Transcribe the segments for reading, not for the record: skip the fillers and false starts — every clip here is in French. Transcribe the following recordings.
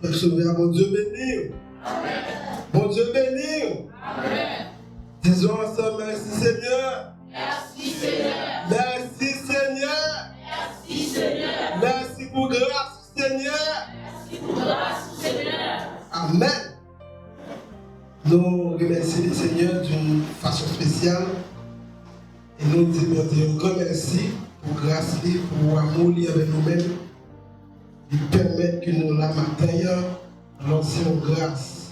Recevez mon Dieu béni. Amen. Mon Dieu béni. Amen. Disons ensemble, merci Seigneur. Merci Seigneur. Merci Seigneur. Merci Seigneur. Merci pour grâce Seigneur. Merci pour grâce Seigneur. Amen. Nous remercions le Seigneur d'une façon spéciale. Et nous disons un grand merci pour grâce, pour amour avec nous-mêmes. Il permet que nous, la matin, lancions grâce.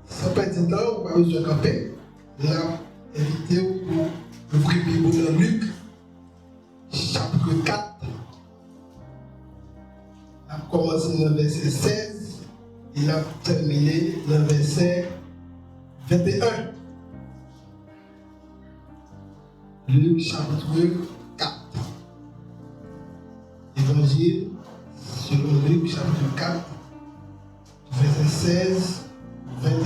Sans perdre de temps, on va nous camper. On a invité pour ouvrir la Bible dans Luc, chapitre 4. On a commencé dans le verset 16 et on a terminé dans le verset 21. Luc, chapitre 4. Évangile selon Luc, chapitre 4, verset 16, 21.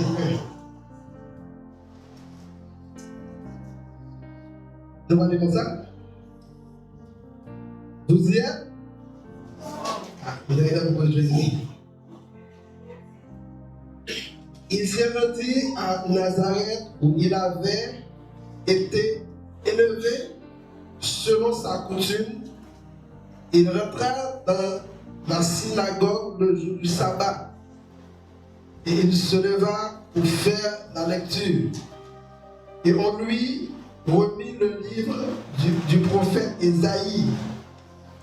Vous allez comme ça? Vous y êtes? Ah, vous avez là pour choisir. Il s'est rendu à Nazareth où il avait été élevé selon sa coutume. Il rentra dans la synagogue le jour du sabbat et il se leva pour faire la lecture. Et on lui remit le livre du prophète Ésaïe.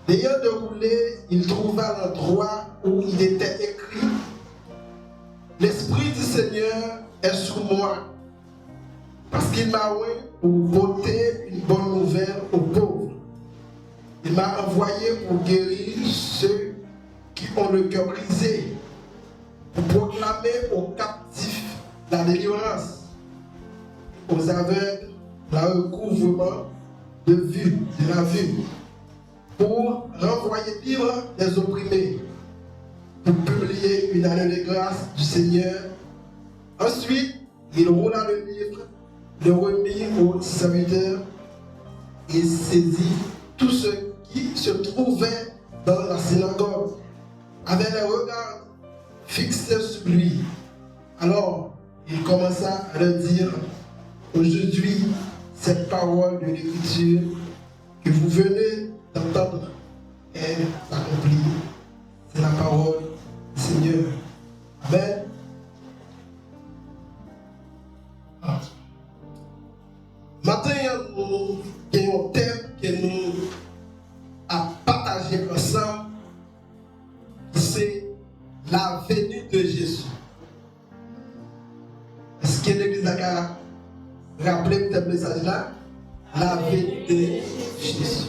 L'ayant déroulé, il trouva l'endroit où il était écrit: L'Esprit du Seigneur est sur moi, parce qu'il m'a oint pour porter une bonne nouvelle aux pauvres. Il m'a envoyé pour guérir ceux qui ont le cœur brisé, pour proclamer aux captifs la délivrance, aux aveugles le recouvrement de la vue, pour renvoyer libre les opprimés, pour publier une année de grâce du Seigneur. Ensuite, il roula le livre, le remit aux serviteurs et saisit tous ceux qui se trouvaient dans la synagogue, avec les regards fixés sur lui. Alors, il commença à leur dire: Aujourd'hui, cette parole de l'Écriture que vous venez d'entendre est accomplie. C'est la parole du Seigneur. Amen. Maintenant, nous avons un thème que nous avons partagé ensemble. C'est la venue de Jésus. Est-ce que l'Église a rappelé ce message-là? La venue de Jésus.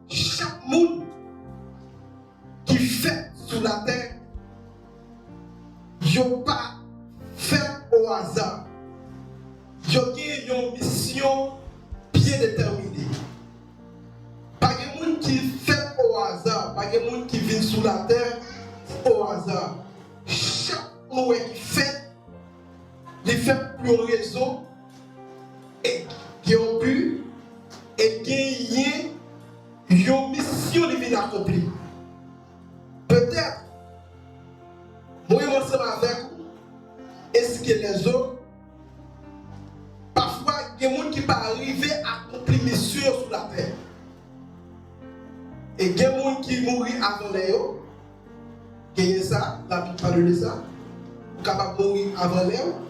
Chaque monde qui fait sur la terre, ils n'ont pas fait au hasard. Ils ont une mission bien déterminée. Pas de monde qui fait au hasard, pas de monde qui vient sur la terre au hasard. Chaque monde qui fait, il fait pour une raison et qui ont pu et gagner une mission divine accomplie. Peut-être, moi je ensemble avec vous, est-ce que les autres, parfois il y a des gens qui peuvent arriver à accomplir mission sur la terre. Et il y a des gens qui mourent avant les autres. Il y a ça, la Bible parle de ça. Vous êtes capable de mourir avant les autres.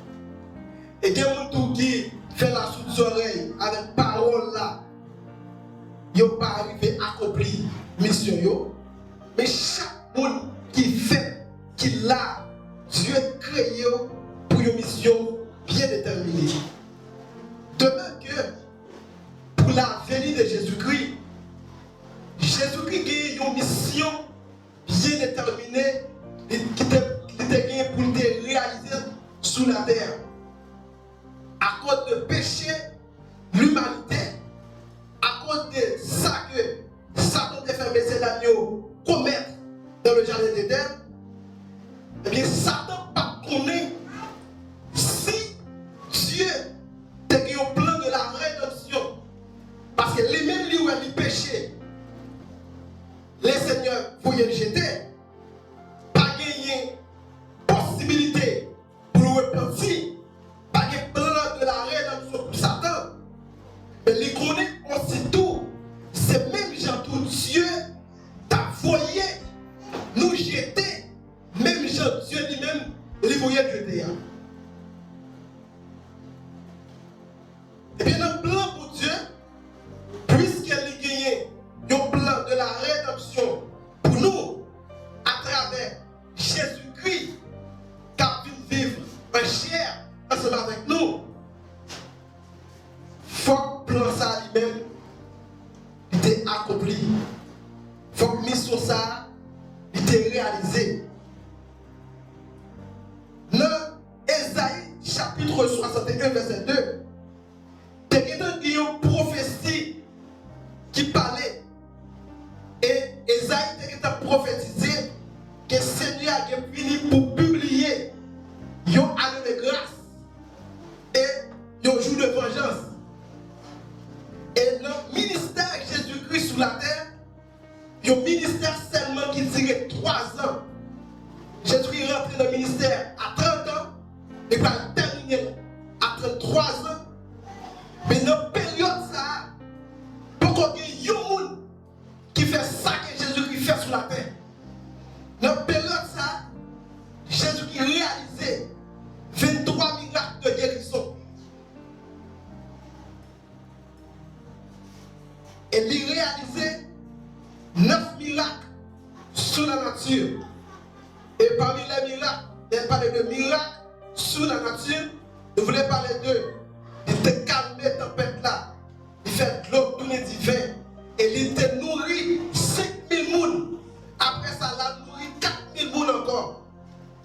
Et il y a des gens qui font la sourde-oreille avec la parole là. Ils n'ont pas arrivé à accomplir la mission. Mais chaque monde qui fait, qui l'a, Dieu créé pour une mission bien déterminée. De même que pour la venue de Jésus-Christ, Jésus-Christ a une mission bien déterminée qui était pour te réaliser sur la terre. À cause de péché, l'humanité, à cause de ça que Satan a fait baisser l'agneau, commettre dans le jardin d'Éden, eh bien Satan pas connaît si Dieu a un plan de la rédemption. Parce que les mêmes livres où ils péché, les seigneurs voulaient le jeter, pas gagner possibilité pour le repentir, pas gagner plan de la rédemption pour Satan. Mais les connaît aussitôt, c'est même gens tout Dieu t'a voyé nous jeter, même gens Dieu lui-même les voyait jeter. Et bien, un plan pour Dieu, puisqu'il a gagné un plan de la rédemption pour nous, à travers Jésus-Christ, qui a pu vivre en chair ensemble avec nous, il faut que le plan ça lui-même était accompli. Il faut que la mission ça était réalisée. Dans Ésaïe chapitre 61, verset 2, il y a une prophétie qui parlait. Et Ésaïe a prophétisé que le Seigneur a fini pour publier une année de grâce et un jour de vengeance. Et le ministère de Jésus-Christ sur la terre, il y a un ministère seulement qui durait 3 ans. Jésus-Christ est rentré dans le ministère à 30 ans et va terminer à 33 ans. Mais dans la période, ça, pour qu'il y ait un monde qui fait ça que Jésus-Christ fait sur la terre. Dans la période, ça, Jésus-Christ réalisait 23 miracles de guérison. Et il réalisait 9 miracles sur la nature. Et parmi les miracles, il parlait de miracles sur la nature. Je voulais parler d'eux. Il était calmé la tempête là. Il fait de l'eau tourner divin. Et il était nourri 5000 mounes. Après ça, il a nourri 4000 mounes encore.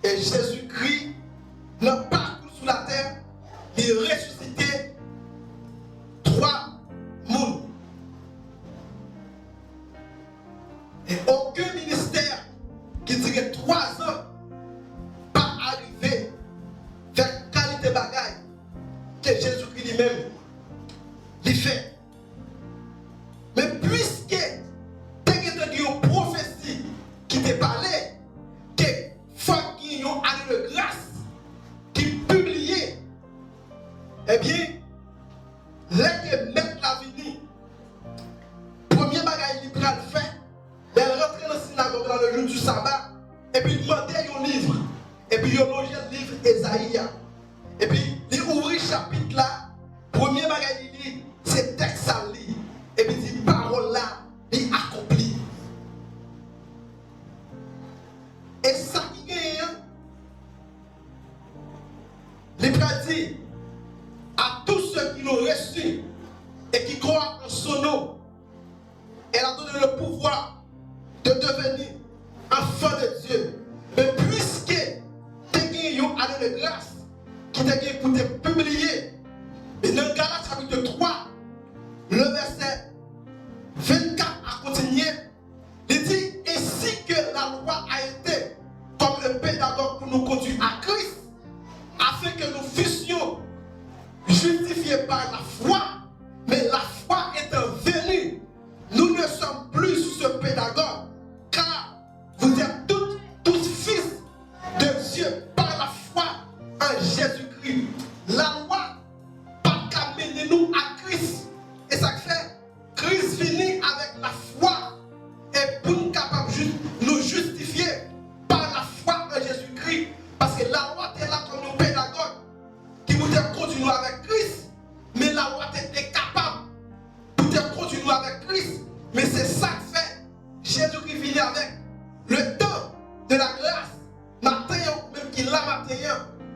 Et Jésus-Christ, n'a pas tout sur la terre, il ressuscitait 3 mounes. Et aucun ministère qui dirait 3 ans pas arrivé vers qualité bagaille que Jésus-Christ lui-même lui fait. Mais puisque tu as une prophétie qui te parlait, que faut qu'il y ait une année de grâce qui publiait, eh bien, là que mettre la vie, premier bagage qu'il a fait, elle rentrait dans la synagogue dans le jour du sabbat, et puis il demandait un livre, et puis il a logé le livre Ésaïe. Et puis, il ouvrit le chapitre là, premier bagage il dit, c'est texte à lire. Et puis il dit, parole là, il accomplit. Et ça qui gagne, il a dit à tous ceux qui l'ont reçu et qui croient en son nom, elle a donné le pouvoir de devenir enfant de Dieu. Mais puisque tu as gagné une année de grâce, qui t'a gagné pour te publier. Et dans Galates chapitre 3, le verset 24 a continué. Il dit, ainsi que la loi a été comme un pédagogue pour nous conduire à Christ, afin que nous fussions justifiés par la foi, mais la foi étant venue, nous ne sommes plus sous ce pédagogue, car vous êtes tous fils de Dieu par la foi en Jésus-Christ. La loi pas qu'à mener nous à Christ. Et ça fait Christ finit avec la foi. Et pour nous capables de nous justifier par la foi en Jésus-Christ. Parce que la loi est là comme nos pédagogues qui vous continuer avec Christ. Mais la loi est incapable de continuer avec Christ. Mais c'est ça que fait Jésus-Christ vient avec le temps de la grâce. Matin, même qu'il l'a matin,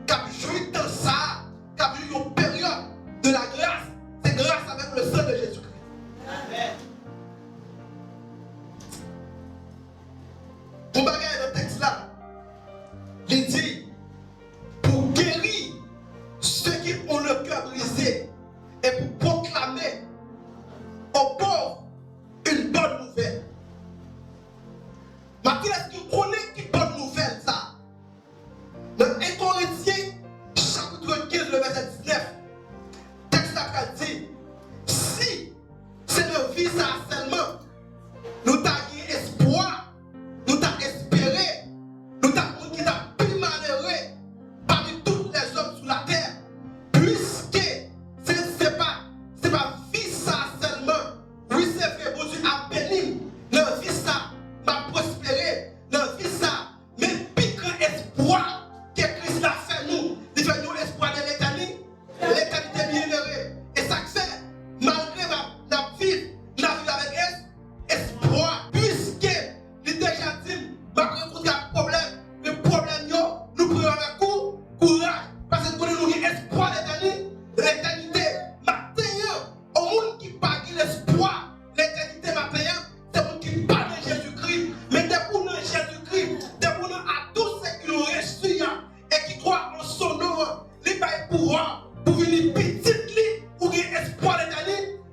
qu'a joué dans ça, qu'a eu une période de la grâce, c'est grâce avec le sang de Jésus-Christ. Amen. Pour bagaille dans le texte là, il dit, pour guérir ceux qui ont le cœur brisé et pour proclamer aux pauvres vie ça seulement, nous avons espoir, nous avons espéré, nous avons qui t'a plus malheureux parmi tous les hommes sur la terre, puisque c'est pas vie ça seulement. Oui, c'est vrai, bon Dieu a béni, dans vie ça m'a prospéré, dans vie ça, mais plus grand espoir que Christ a fait nous, il fait nous espoir de l'éternité bien-aimée. Et ça fait, malgré la vie avec espoir, puisque il déjà dit, malgré qu'il y a un problème, le problème, nous prenons avec courage, parce que nous avons espoir l'éternité. Maintenant, au monde qui parle de l'espoir, l'éternité maintenant, c'est le monde qui parle de Jésus-Christ. Mais dès pour nous Jésus-Christ, dès pour nous à tous ceux qui l'ont reçu et qui croient en son nom, les bails pour venir petite li ou gagner espoir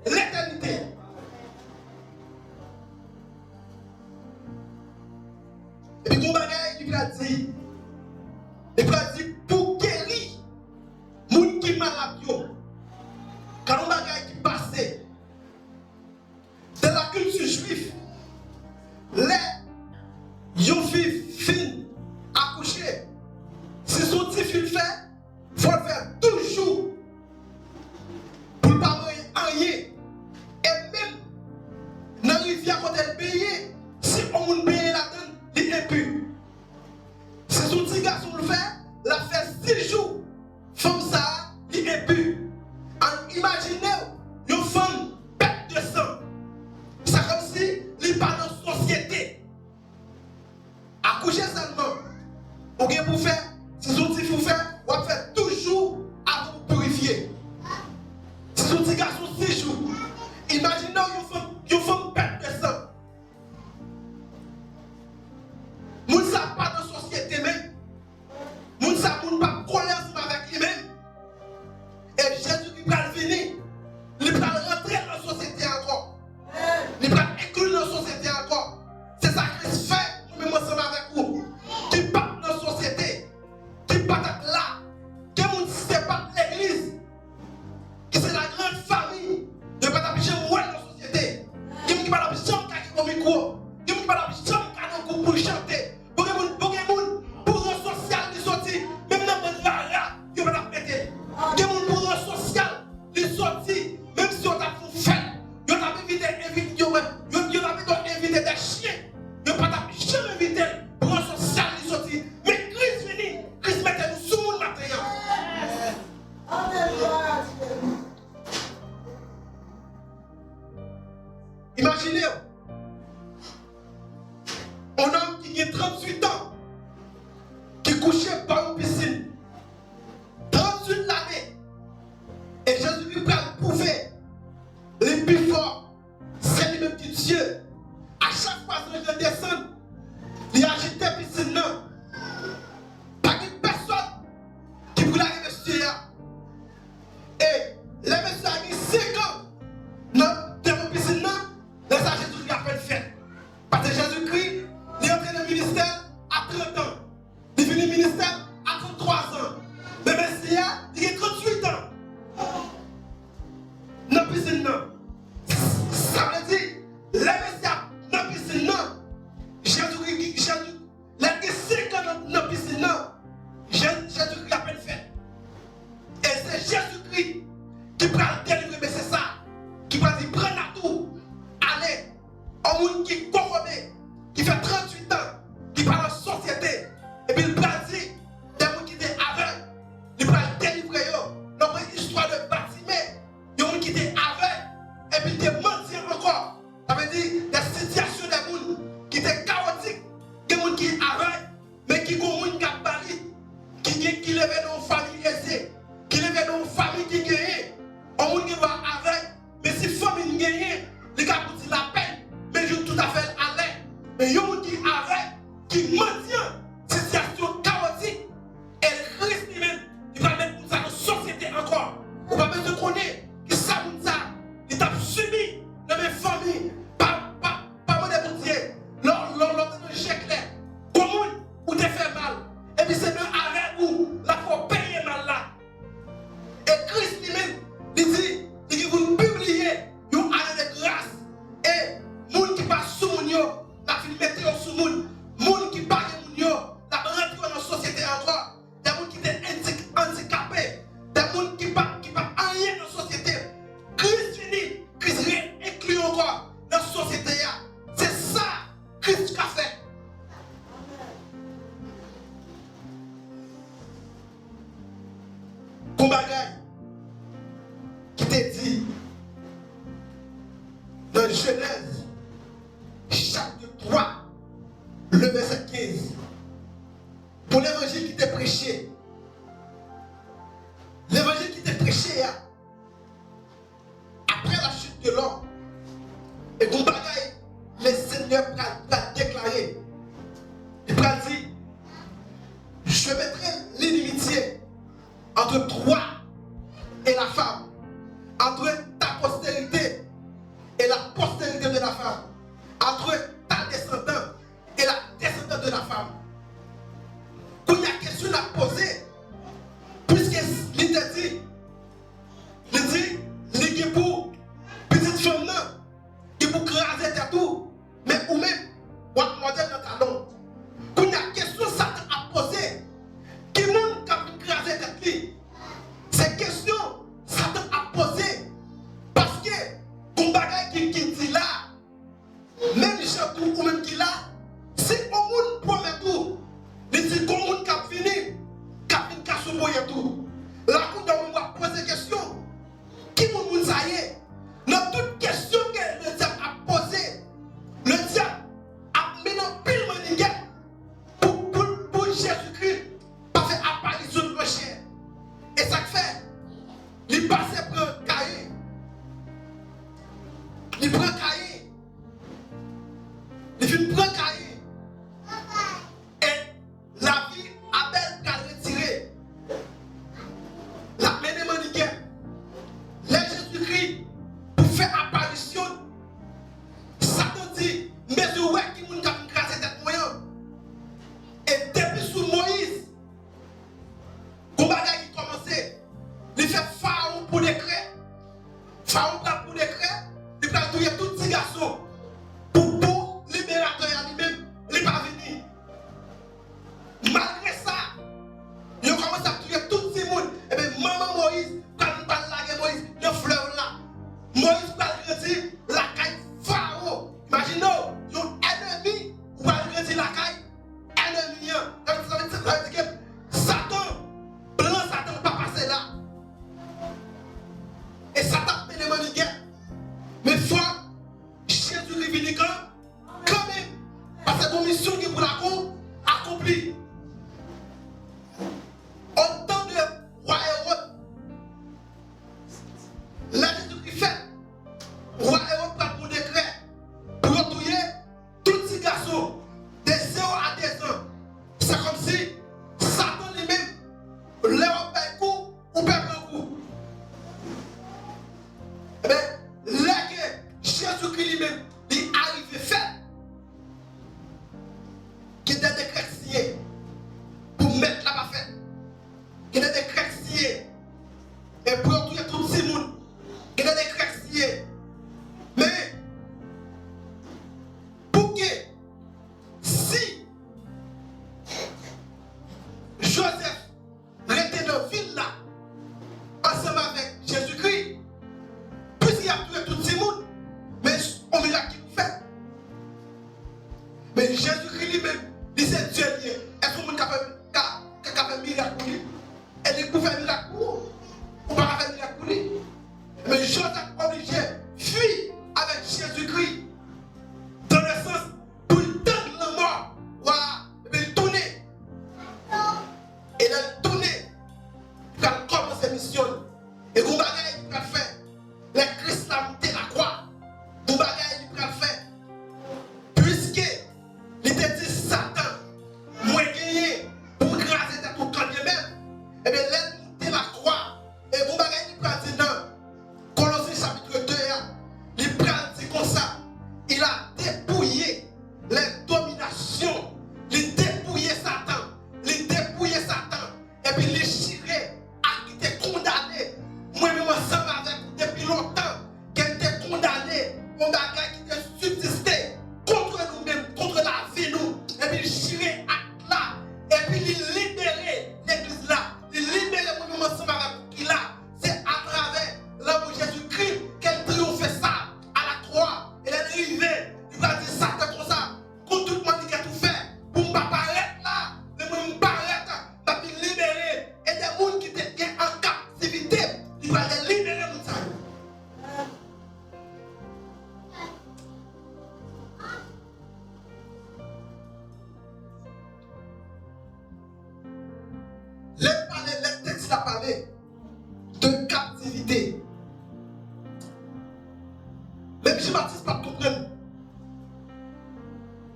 l'éternité. Et puis, mon bagage, il va dire pour guérir, moun qui malade, quand on bagage qui passe, de la culture juive, les yon filles accoucher, si son petit fil fait, il faut le faire toujours pour ne pas mourir en rien. Et même dans la rivière, quand elle paye, si on ne paye la donne, il est impur. Si son petit garçon le fait, la fait 6 jours, femme ça, il est impur. Imaginez une femme bête de sang. C'est comme si il parle dans la société. Accoucher seulement. Ou bien pour faire, si son petit fou fait, on va faire toujours avant de purifier. Si son petit garçon 6 jours, imaginez une femme bête de sang. Moun sa pas dans la société même. Moun sa moun pas coller ensemble avec lui-même. Et Jésus qui va venir, il va rentrer dans la société encore. Il va inclure dans la société encore. C'est ça que Christ fait, nous même ensemble avec vous. Qui part dans la société, qui part là, qui ne sait pas l'église, qui c'est la grande famille, qui ne peut pas jamais dans la société, qui ne peut pas jamais au micro, qui ne peut pas jamais pour chanter. Pour le social, qui sorti, même dans le là, qui ne peut pas péter. Pour le social, qui sorti, même si on t'a fait, on t'a invité des chiens, on ne peut pas jamais inviter pour le social, qui sorti. Mais Christ venu, Christ mette nous sous le matin. Imaginez, un homme qui a 38 ans, qui couchait par une piscine, 38 années, et Jésus-Christ va prouver les plus forts, c'est lui-même qui Dieu. À chaque fois que je descends, il agite la piscine là. Pas une personne qui voulait arriver sur là. Et les messieurs a mis 5 ans dans la piscine là, les Jésus-Christ a fait le fait. Parce que Jésus-Christ, il est entré dans le ministère à 30 ans. Il est venu au ministère à 33 ans. Le Messie, il a 38 ans. Dans la piscine là. Ça veut dire, les Messias dans la piscine là. Jésus-Christ, il a 5 ans dans la piscine là. Jésus-Christ a fait le fait. Et c'est Jésus-Christ qui prend le délivrer, mais c'est ça. Qui va dire, prends à tout. Allez, un monde qui est corrompu, qui fait 38 ans, qui parle en société. Et puis il va dire, des gens qui étaient aveugles, il va le délivrer. Dans une histoire de bâtiment, des gens qui étaient aveugles, et puis des mendiants encore. Ça veut dire des situations des gens qui étaient chaotiques, des gens qui étaient aveugles, mais qui ont une capacité, qui levaient dans une famille aisée, qui levaient dans une famille qui gagnait. Un monde qui va aveugle, mais si la famille gagne, les gars pour la peine, mais je tout à fait à l'aise. Mais il y a un monde qui aveugle, qui mendiant, situation chaotique, et Christ lui-même, il va mettre ça dans la société encore. On va mettre de connaître que ça, il t'a subi dans mes familles, pas mon déboutier, l'ordre de chèque là, commune, où t'es fait mal. Et puis c'est même avec vous, là, il faut payer mal là. Et Christ lui-même, il dit, vous publiez une année de grâce yo, la fin mettre yo sous moun. Moun qui parle moun yo, la rentre dans la société encore. Des moun qui étaient handicapés, des moun qui pas rien dans la société. Christ fini, Christ inclut encore dans la société. C'est ça Christ a fait. Pour bagaille qui te dit dans Genèse chapitre 3 le verset 15 pour l'évangile qui t'est prêché, l'évangile qui t'est prêché après la chute de l'homme, et pour bagaille le Seigneur va déclarer, il va dire, je mettrai l'inimitié entre toi et la femme, entre ta postérité et la postérité de la femme, entre ta descendante et la descendante de la femme. Quand il y a question à poser, puisque il te dit, il est pour petite femme, il est pour craser ta tout, mais ou même, ou à demander dans ta langue. Quand il y a question Satan à poser, qui monde qui a craser ta vie, ces questions Satan a posé parce que ton bagage qui dit là, même Jean ou même qui là, c'est au monde promet tout. Il dit qu'on monde qui a fini, qui a fini casse au tout. Là, quand on va poser question, qui monde ça y est, dans toute question que le diable a posée, le diable a mis dans pile manigette pour Jésus-Christ, pas fait apparition de péché. Et ça fait, il passe pour un cahier. Il prend un cahier. Il fait prendre un cahier. Et la vie a belle qu'à retirer. La mener maniquée. Les Jésus-Christ, pour faire apparition, Satan dit, mais je vois qui m'a crasé tête moyen. Et depuis sous Moïse, le bagage qui commençait, il fait Pharaon pour décret. Pharaon pour décret, il va tuer tous ces garçons. Pour libérateur lui-même, il n'est pas venu. Malgré ça, il a commencé à tuer tous ces monde. Et bien, maman Moïse, quand il parle de Moïse, il y a une fleur là. Moïse va grandir la caille Pharaon. Imaginez, il y a un ennemi qui va grandir la caille. Ennemi. Ça veut dire que Satan, plan Satan ne va pas passer là. Et Satan met les maniquets. Mais fois, Jésus est venu quand même. Parce que la mission qui est pour la cour, accomplie. En temps de roi Hérode, la Jésus-Christ fait, roi Hérode prend pour décret pour retrouver tous ces garçons de 0 à 10 ans. C'est comme si Satan lui-même leur paye coup ou paye un coup. Eh bien, là que Jésus-Christ lui-même, il arrive fait, qui est des décrets signés pour mettre là-bas fait, qui est des décrets signés et pour retrouver tous ces mondes, qui est des décrets signés. Mais, pour que, si Joseph était dans la ville là, ensemble avec Jésus-Christ, puisqu'il a tué tous ces mondes, mais on miracle qu'il nous fait. Mais Jésus-Christ lui-même, il s'est Dieu lié. Est-ce que vous avez fait un miracle pour lui? Et il peut faire un miracle pour vous? Ou pas faire un miracle pour lui? Mais Joseph obligé, fuit avec Jésus-Christ, dans le sens parler de captivité. Même Jean-Baptiste pas comprendre.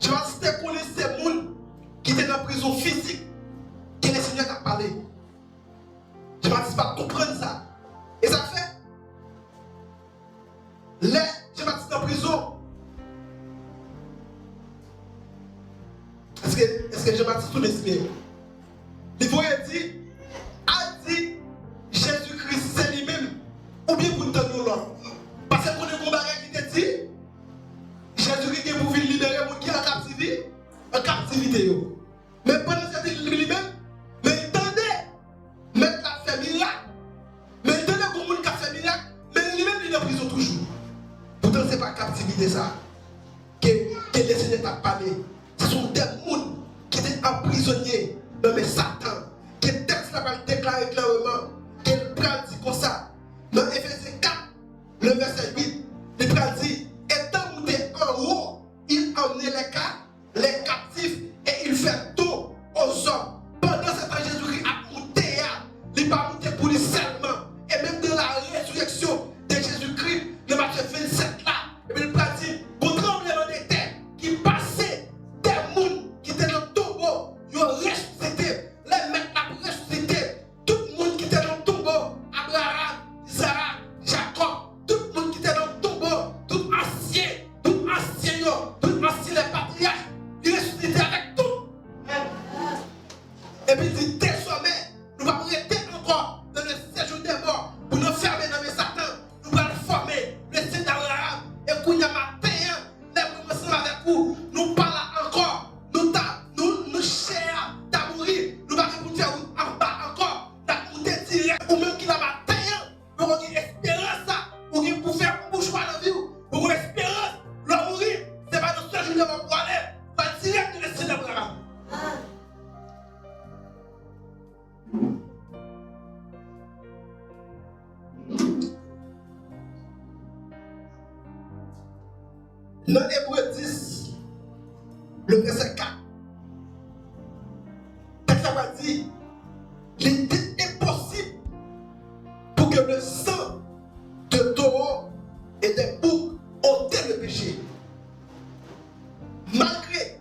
Jean-Baptiste connaît ces gens qui étaient dans la prison physique, que le Seigneur a parlé. Jean-Baptiste pas comprendre ça. Et ça fait, les Jean-Baptiste en prison. Est-ce que Jean-Baptiste tout m'explique? Il faut dire, a dit Jésus-Christ c'est lui-même, ou bien pour nous donner l'autre. Parce que pour nous combattre qui te dit, Jésus-Christ est pour venir libérer les gens qui sont en captivité. Mais pendant ce temps lui-même, mais il tendait, mettre la fait miracle. Mais il tendait pour les gens qui ont fait miracle, mais lui-même il est en prison toujours. Pourtant ce n'est pas captivité ça, que le Seigneur t'a parlé. Ce sont des gens qui étaient emprisonnés dans le Satan. Que le texte là va déclarer clairement qu'il prend dit comme ça. Dans Éphésiens 4, le verset 8, il prend dit, étant monté en haut, il emmenait les captifs et il fait tout aux hommes. Pendant ce temps, Jésus-Christ a monté, il n'est pas monté pour lui seulement. Et même de la résurrection de Jésus-Christ, le Matthieu 27 là, et puis il prend dit, pour tremblement de terre qui passait des gens qui étaient dans le tombeau, ils ont ressuscité, les mecs ont ressuscité, tout le monde qui était dans le tombeau, Abraham, Isaac, Jacob, tout le monde qui était dans le tombeau, tout ancien les patriarches, ils ressuscitaient avec tout. Et puis il dit, désormais, nous allons rester encore dans le séjour des morts pour nous fermer dans les Satan, nous allons former le Seigneur d'Abraham. Et quand il y a matin, les commençons avec vous, nous parlons encore, nous cher à mourir, nous allons faire en bas encore, nous monter direct, ou même qu'il a matin, nous avons une espérance, pour faire un choix dans la vie, pour une espérance, le mourir, c'est pas notre seul jour de mon aller, pas direct de le Seigneur d'Abraham. Dans Hébreux 10, le verset 4, ça va dire, il était impossible pour que le sang de taureau et des boucs ôtait le péché. Malgré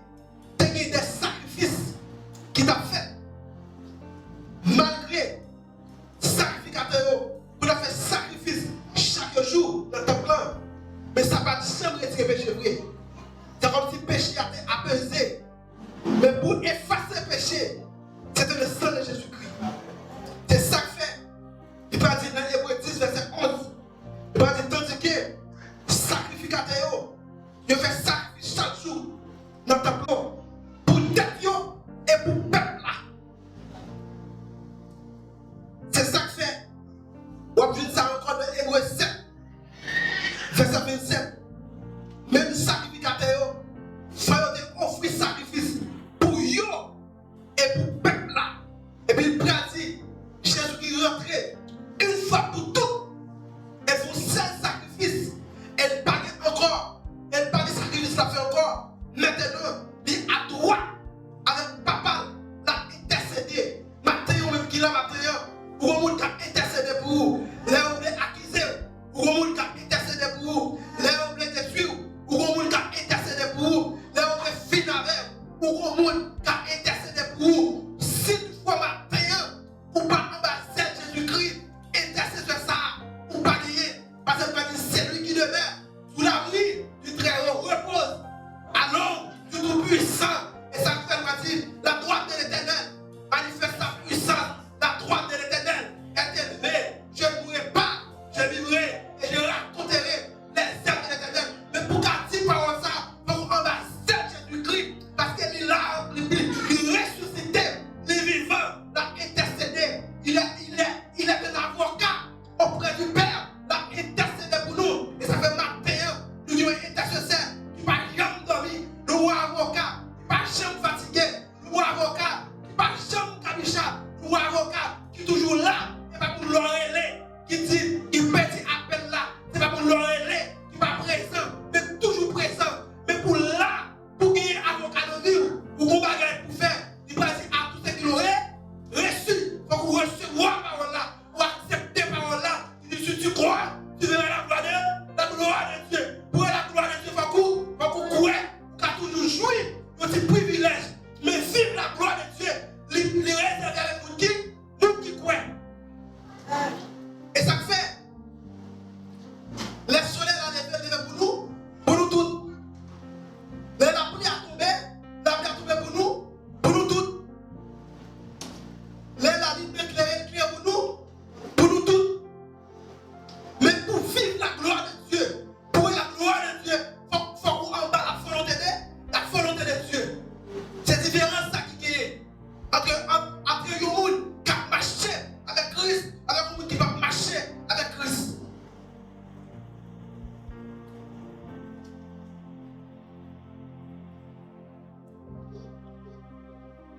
des sacrifices qu'il t'a fait, malgré sacrificateur, vous avez fait sacrifice chaque jour dans ton plan, mais ça va jamais retirer le péché vrai. C'est comme si le péché a été apaisé. Mais pour effacer le péché, c'était le sang de Jésus-Christ. C'est ça que fait. Il va dire dans Hébreux 10, verset 11. Il va dire tandis que sacrificateur, il fait sacrifice chaque jour dans le tableau pour tête et pour peuple là. C'est ça que fait. On va dire ça encore dans Hébreux 7, verset 27. Même sacrificateur, soyons offrir sacrifice pour eux et pour peuple là. Et puis il dit, Jésus qui rentrait une fois pour toutes, et son seul sacrifice, elle pague encore, elle pague sacrifice la fait encore. Maintenant, il est à droite avec papa, l'a intercédé. Maintenant, même qui l'a maintenant, pour un monde qui a intercédé pour vous, là on est accusé, pour un monde qui a intercédé pour vous, là on est détruit, pour un monde qui a intercédé pour vous, là on est fini avec, pour un monde qui a intercédé pour vous. Si une fois maintenant, ou pas en bas, c'est Jésus-Christ, intercédé ça, ou pas gagner, parce que c'est lui qui demeure sous l'abri du Très-Haut repose, à l'ombre du Tout-Puissant. Et ça fait partie, la droite de l'Éternel manifeste sa puissance, la droite de l'Éternel est élevée. Je ne mourrai pas, je vivrai et je raconterai les œuvres de l'Éternel. Mais pour qu'à dire par ça, il faut qu'on va Jésus-Christ, parce qu'il est là,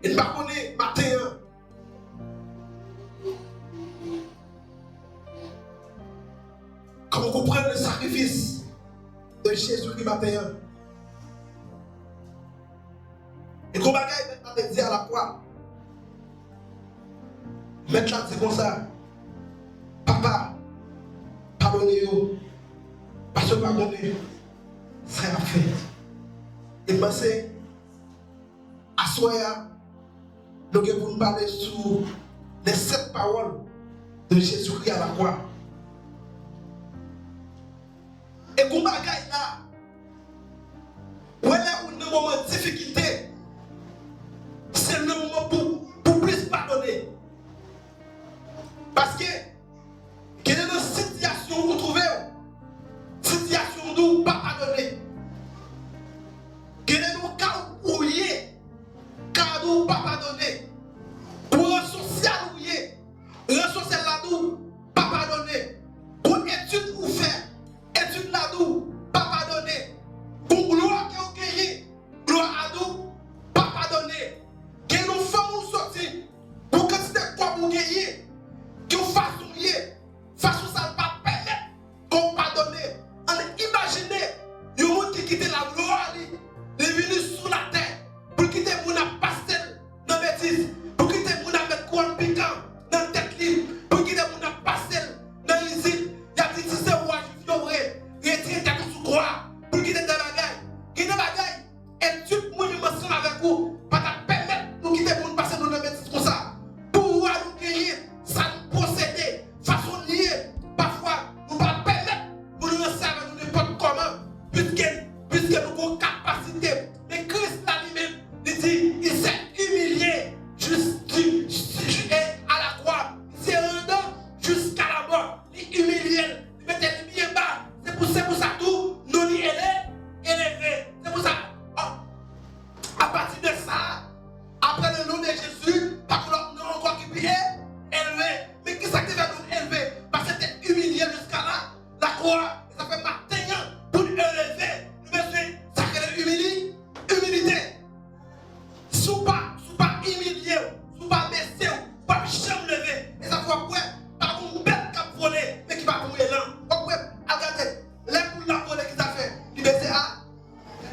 Et ne pas connaître matin. Comment on comprend le sacrifice de Jésus-Christ matin. Et qu'on bagaille maintenant dire à la croix. Maintenant c'est comme ça. Papa, pardonnez-vous. Parce que pardonnez, c'est la fête. Et pensez, à soya, nous allons nous parler sur les 7 paroles de Jésus-Christ à la croix. Et qu'on bagaille là, où elle est un moment de difficulté, c'est le moment pour plus pardonner. Parce que, quelle est la situation où vous trouvez? Situation d'où pas pardonner. Quel est le cas où vous êtes? Cas d'où pas pardonner. Pour un social où vous êtes. Un social là d'où pas pardonner. Pour étude où faire. Étude là d'où pas pardonner. Pour gloire que vous gagnez. Gloire à d'où pas pardonner. Quelle nous femmes vous sortir. Pour que c'est quoi vous gagnez. Que vous façonniez. Façon ça ne pas permettre qu'on pardonne. Imaginez, il y a un monde qui quitte la gloire, il est venu sur la terre pour quitter mon pastel dans la bêtise, pour quitter mon mettre coin piquant dans la tête libre, pour quitter mon pastel dans l'usine. Il a dit si c'est moi, je suis vrai, il est très tête sous croix, pour quitter des bagailles. Quitter des bagailles, et tout le monde ensemble avec vous, pas te permettre de quitter mon pastel dans la bêtise comme ça. Pour pouvoir nous gagner, ça nous procéder, façon liée, parfois, nous pas permettre pour nous recevoir. Puisque nous avons capacité, mais Christ lui-même, il dit, il s'est humilié à la croix, il s'est rendu jusqu'à la mort, il humilié, il mettait les pieds bas, c'est pour ça tout, nous nous élevé, c'est pour ça, à partir de ça, après le nom de Jésus, parce que nous avons encore qui est élevé, mais qui s'est nous élevé, parce que c'était humilié jusqu'à là, la croix, ça fait matin pour nous élever. Humilité. Sous pas humilié, sous pas baissé, pas jamais levé. Et ça fait quoi? Pas une bête qui a volé, mais qui va pour l'élan. Regardez, les poules la volé qui a fait, il baissait à.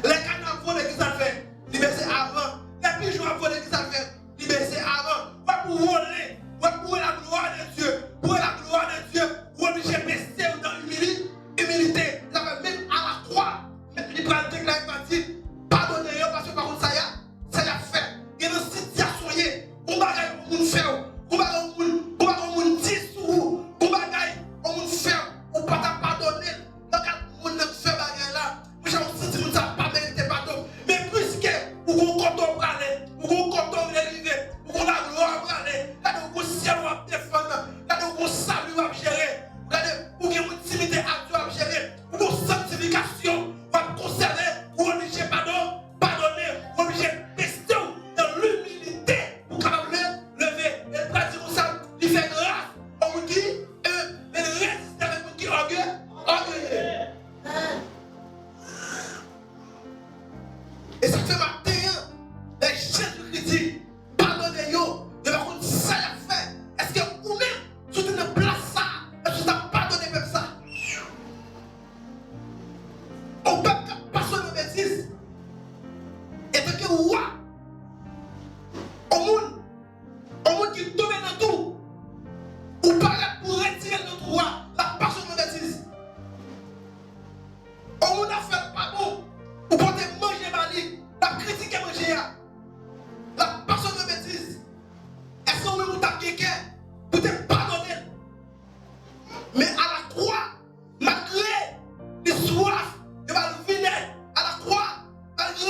Les canards a volé qui a fait, il baissait avant. Les pigeons a volé qui a fait, il baissait avant. Pour voler, pour la gloire de Dieu, pour la gloire de Dieu, pour obliger baisser dans l'humilité. Ça fait même à la croix, il prend le déclin infantil. Pardonnez parce que par contre ça y a fait. Il y a une situation, on va gagner, on fait, on va dire sur vous, on va gagner, on fait, on va pas pardonner. Donc on ne fait pas là. Moi j'ai senti que ça pas mérité pardon. Mais puisque vous comptez aller, vous comptez arriver, vous la gloire aller, là vous ciel va défendre, là vous salut va gérer, regardez, vous avez une intimité à Dieu à gérer, vous sanctification va conserver. Vous obligez pardonner, vous obligez rester dans l'humilité pour capable lever. Et le pratique comme ça, il fait grâce. On vous dit, mais le reste avec vous qui orgueilleux. Et ça fait matin, les Jésus-Christ dit, pardonnez-vous, de par contre, ça y a fait. Est-ce que vous-même, sous une place ça, est-ce que vous avez pardonné même ça? On peut passer de bêtises. Et que roi, au monde qui tombe dans tout, ou paraît pour retirer notre roi, la passion de bêtises. Au monde a fait pas bon, ou pour te manger mali, la critique manger, la passion de bêtises. Est-ce que vous avez quelqu'un pour te pardonner? Mais à la croix, malgré les soifs, il va venir à la croix, malgré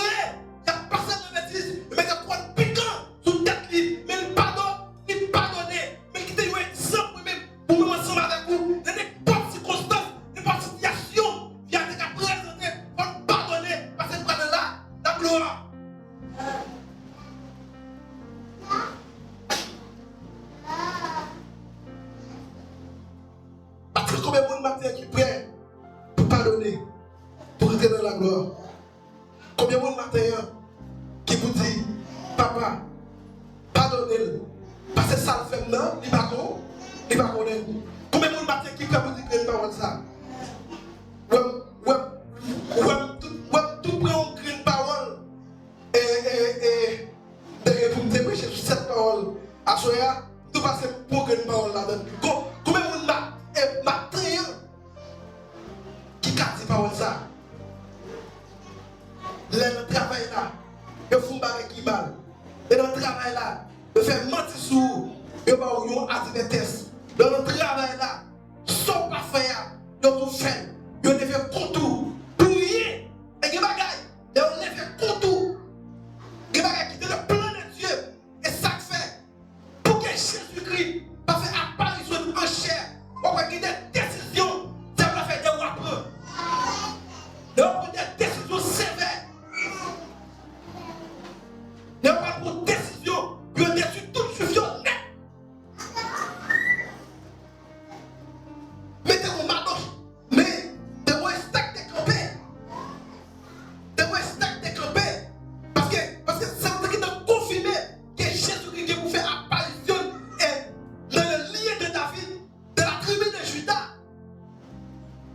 il y a personne de bêtises, mais il y a quoi de piquant sous tête libre, mais il pardonne, mais qui te dit exemple même pour nous ensemble avec vous, dans n'importe circonstance, n'importe situation, vient te présenter, pour pardonner, parce que c'est là la gloire. Parce que combien de monde matin qui prêt pour pardonner, pour rentrer dans la gloire? Combien de monde matin qui vous dit, papa, connaît. Parce que ça le fait non, il va connaître. Combien de monde matin qui peut vous dire une parole ça? Tout prend une parole et pour me dépêcher sur cette parole. À ce moment-là, tout passer pour une parole là-dedans. Combien de monde matin qui casse cette parole ça? Le travail là, il faut barrer qui mal. Et dans le travail là, il fait mentir sur vous. Il va avoir un test. Dans le travail là, sans pas faire, il tout fait. Il ne fait contour. Pour rien. Et il bagaille. Et on ne fait contour. Il bagaille qui est le plan de Dieu. Et ça fait. Pour que Jésus-Christ va faire apparition en chair. On va avoir des décisions. Ça va faire des wapres. Et on va prendre des décisions sévères. Et on va prendre des décisions. Il y a des toute suffision net. Mettez-vous maintenant. Mais de moi stack décampé. De moi stack décampé. Parce que c'est ce qui nous confirmé que Jésus-Christ vous fait apparition dans le lien de David, de la tribu de Judas.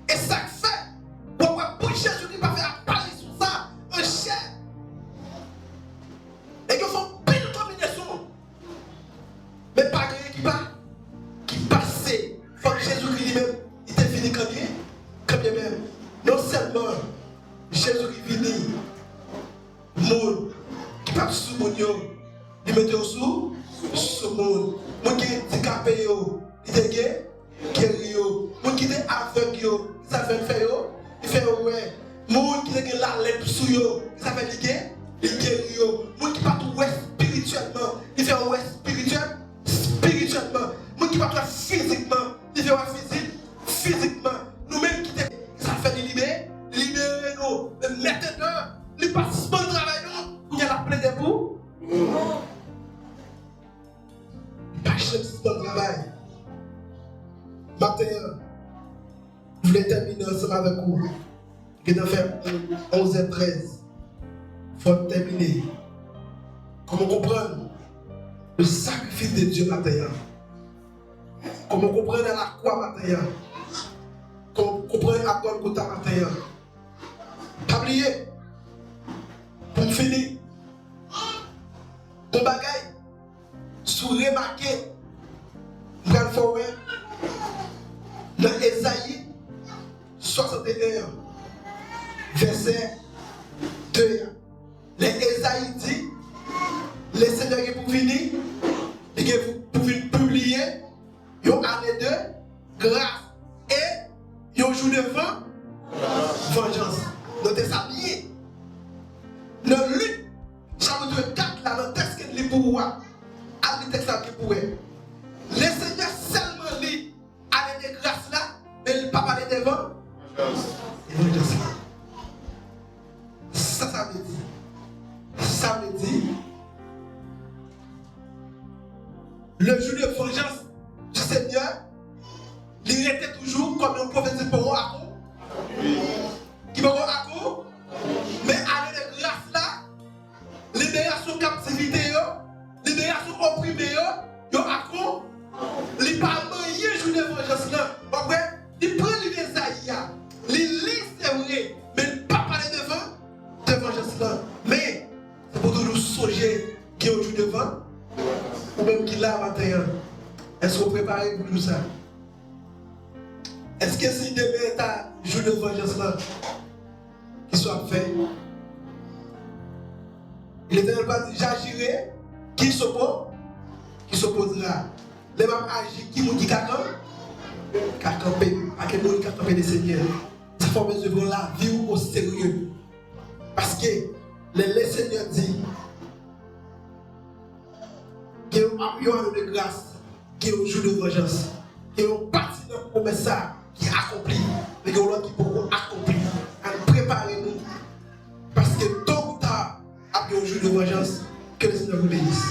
Et ça fait, pour Jésus-Christ va faire apparition ça en chair. Et qu'ils font pile combinaison. Mais pas qui passe. Faut que Jésus-Christ lui-même, il était fini combien même. Non seulement Jésus-Christ vini, monde qui passe sous mon yo, il mettait sous monde. Mon qui est handicapé yo, il était gay, guéri yo. Mon qui est aveugle yo, il savait faire yo, il fait ouais. Mon qui est la lèpre sous yo, il savait liguer, il guéri yo. Mon qui pas tout ouais spirituellement, il fait ouais spirituellement. Mon qui pas tout physiquement, il fait ouais physiquement. Nous-mêmes qui ça fait nous libérer nous. Mais maintenant, les participants du travail, nous, il y a la plaie de vous. Pas participants du travail. Matin, je voulais terminer ensemble avec vous. Je vais faire 11h13. Il faut terminer. Comment comprendre le sacrifice de Dieu matin? Comment comprendre la croix matin? Comment comprendre à Golgotha matin? Pas oublier. Pour finir. Mon bagaille. Sous remarquer. Vous allez faire dans Ésaïe 61, verset 2. Les Ésaïe dit, le Seigneur est pour venir, et pour venir publier, une année de grâce et un jour de vengeance. Notez ça bien. Dans Luc, chapitre 4, là, dans le texte qui est pour moi, à le texte qui est pour elle. Le Seigneur seulement lit année de grâce là, mais il ne pas parler de vengeance. Ça veut dire. Ça veut dire. Le jour de vengeance du Seigneur, il était toujours comme un prophète pour moi à qui va à coup. Mais année de grâce là, libération captivité, libération opprimée, yo à coup. Il parle de jour de vengeance là. Il prend l'Ésaïe, il lit c'est vrai, mais il ne pas parler de vengeance là. Mais c'est pour toujours songer qui est au jour devant, ou même qui l'a matin. Est-ce que vous préparez pour tout ça? Est-ce que si demain est un jour de vengeance là, qu'il soit fait? Il est dans le j'agirai, qui s'oppose? Qui s'opposera? Les mêmes agir, qui nous dit qu'à camper, à quel moment qu'à camper des seigneurs. Ça fait besoin de la vie au sérieux. Parce que le Seigneur dit qu'il y a un jour de grâce, qu'il y a un jour de vengeance, qu'il y a une partie de la promesse qui est accomplie, mais qu'il y a l'autre qui peut accomplir. Préparez-nous. Parce que tôt ou tard, après un jour de vengeance, que le Seigneur vous bénisse.